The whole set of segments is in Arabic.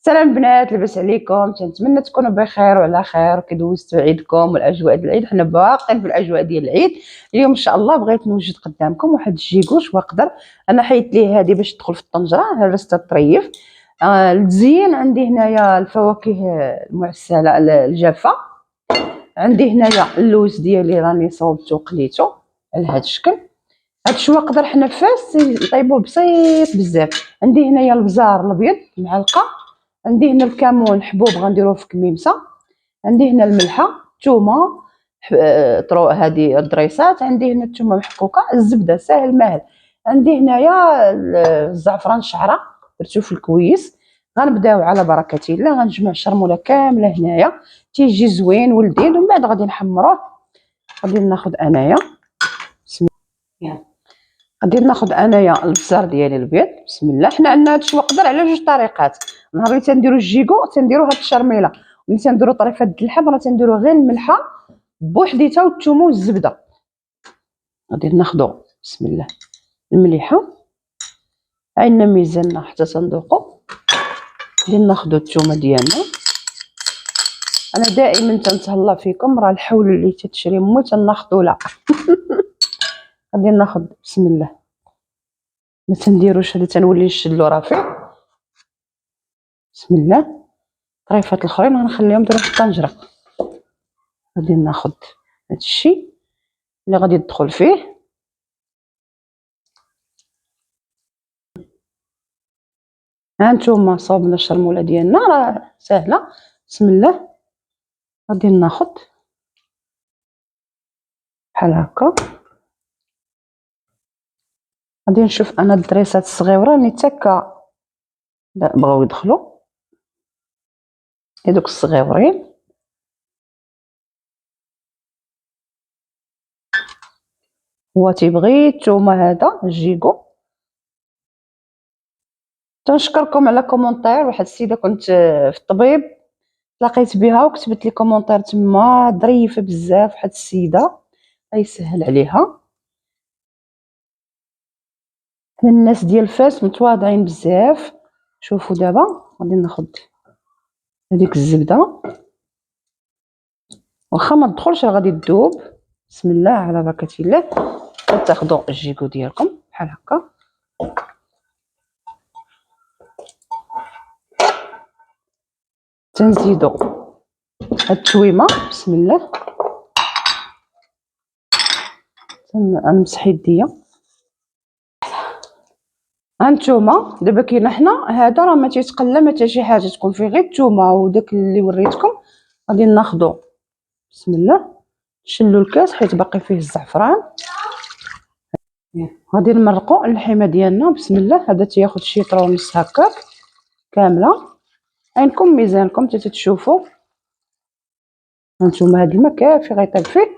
سلام البنات، لاباس عليكم؟ تنتمنى تكونوا بخير وعلى خير وكدوزتوا عيدكم والاجواء ديال العيد. حنا باقيين في الاجواء ديال العيد. اليوم ان شاء الله بغيت نوجد قدامكم واحد الجيكوش واقدر. انا حيت ليه هذه باش تدخل في الطنجره، هرست الطريف. التزيين عندي هنايا الفواكه المعسله الجافه. عندي هنايا اللوز ديالي راني صوبته وقليته على هذا الشكل. هاد الشواقدر حنا فاس نطيبوه بسيط بزاف. عندي هنايا البزار الابيض معلقه. عندي هنا الكمون حبوب غنديروه في كميمسه. عندي هنا الملحه، الثومه، طرو هذه الدريسات. عندي هنا الثومه محكوكه، الزبده ساهل ماهل. عندي هنايا الزعفران الشعره درتو في الكويس. غنبداو على بركه الله، غنجمع الشرموله كامله هنايا تيجي زوين ولذيذ، ومن بعد غادي نحمروه. غادي ناخذ انايا البزار ديالي الابيض. بسم الله. حنا عندنا هاد الشواقدر على جوج طريقات. نهار اللي تنديرو الجيكو تنديرو هاد الشرميله، ملي تنديرو طريفه اللحم راه تنديرو غير الملحه بوحديتها والثومه والزبده. غادي ناخذو بسم الله المليحه، عندنا ميزاننا حتى تنذوقو. غادي ناخذو الثومه ديالنا. انا دائما تنتهلا فيكم، راه الحول اللي تتشري مو تناخذو لا. غادي ناخذ بسم الله، ما تنديروش هذا تنولي نشلو راه فيه. بسم الله. طريفات الاخرين غنخليهم دابا في الطنجره. غادي ناخذ هذا الشيء اللي غادي يدخل فيه. ها نتوما صوبنا الشرموله ديالنا راه سهله. بسم الله. غادي ناخذ بحال هكا. غادي نشوف انا الدريسات الصغيره اللي تاكا بغاو يدخلوا، هذوك الصغيورين. هو تيبغي الثومه هذا الجيكو. تنشكركم على كومونتير. واحد السيده كنت في الطبيب تلاقيت بها وكتبت لي كومونتير تما ظريفه بزاف. واحد السيده الله يسهل عليها. الناس ديال فاس متواضعين بزاف. شوفوا دابا غادي ناخذ هذيك الزبده، واخا ما تدخلش راه غادي تذوب. بسم الله على بركه الله. تاخذوا الجيكو ديالكم بحال هكا. تنزيدوا هاد التويمه. بسم الله. نمسح يديا. هانتوما دابا كاين حنا هذا راه ما تيتقلى ما حتى شي حاجه، تكون فيه غير الثومه وداك اللي وريتكم. غادي ناخذو بسم الله، نشلو الكاس حيت باقي فيه الزعفران. غادي نمرقو اللحيمه ديالنا. بسم الله. هذا تياخذ شي طرو ونص هكاك كامله. عينكم ميزانكم حتى تشوفوا. هانتوما هاد الماء كافي غيطيب فيه.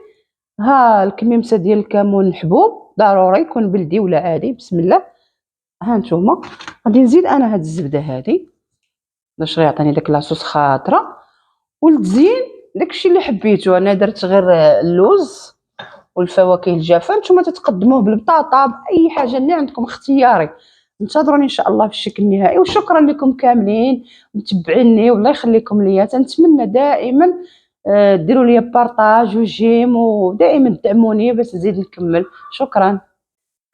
ها الكميمسه ديال الكمون حبوب ضروري يكون بلدي ولا عادي. بسم الله. هانتوما غادي نزيد انا هاد الزبده هادي باش غيعطيني داك لاصوص خاطره. والتزيين داكشي اللي حبيتو. انا درت غير اللوز والفواكه الجافه. نتوما تتقدموه بالبطاطا باي حاجه اللي عندكم اختياري. انتظروني ان شاء الله في الشكل النهائي. وشكرا لكم كاملين متبعيني والله يخليكم ليا. تنتمنى دائما ديروا لي بارطاج وجيم ودائما تدعموني باش نزيد نكمل. شكرا.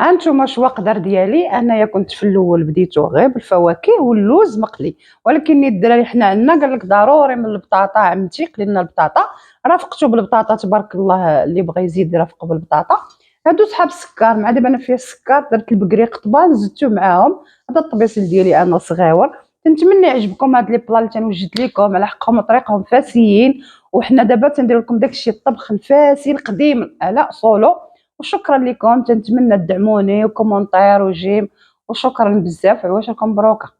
هانتوما الشواقدر ديالي انايا كنت في الاول بديتو غير بالفواكه واللوز مقلي، ولكن الدراري حنا عندنا قال لك ضروري من البطاطا. عمتي قلي لنا البطاطا، رافقته بالبطاطا تبارك الله. اللي بغى يزيد يرافقه بالبطاطا. هادو صحاب السكر مع دابا انا فيها السكر. درت البكري قطبان زدتو معاهم. هذا الطبيصل ديالي انا صغيور. كنتمنى يعجبكم هاد لي بلا اللي تنوجد لكم على حقهم وطريقهم فاسيين. وحنا دابا تندير لكم داكشي الطبخ الفاسي القديم على اصولو. وشكرا لكم. تنتمنى تدعموني وكومونتير وجيم. وشكرا بزاف. عواشركم مبروكه.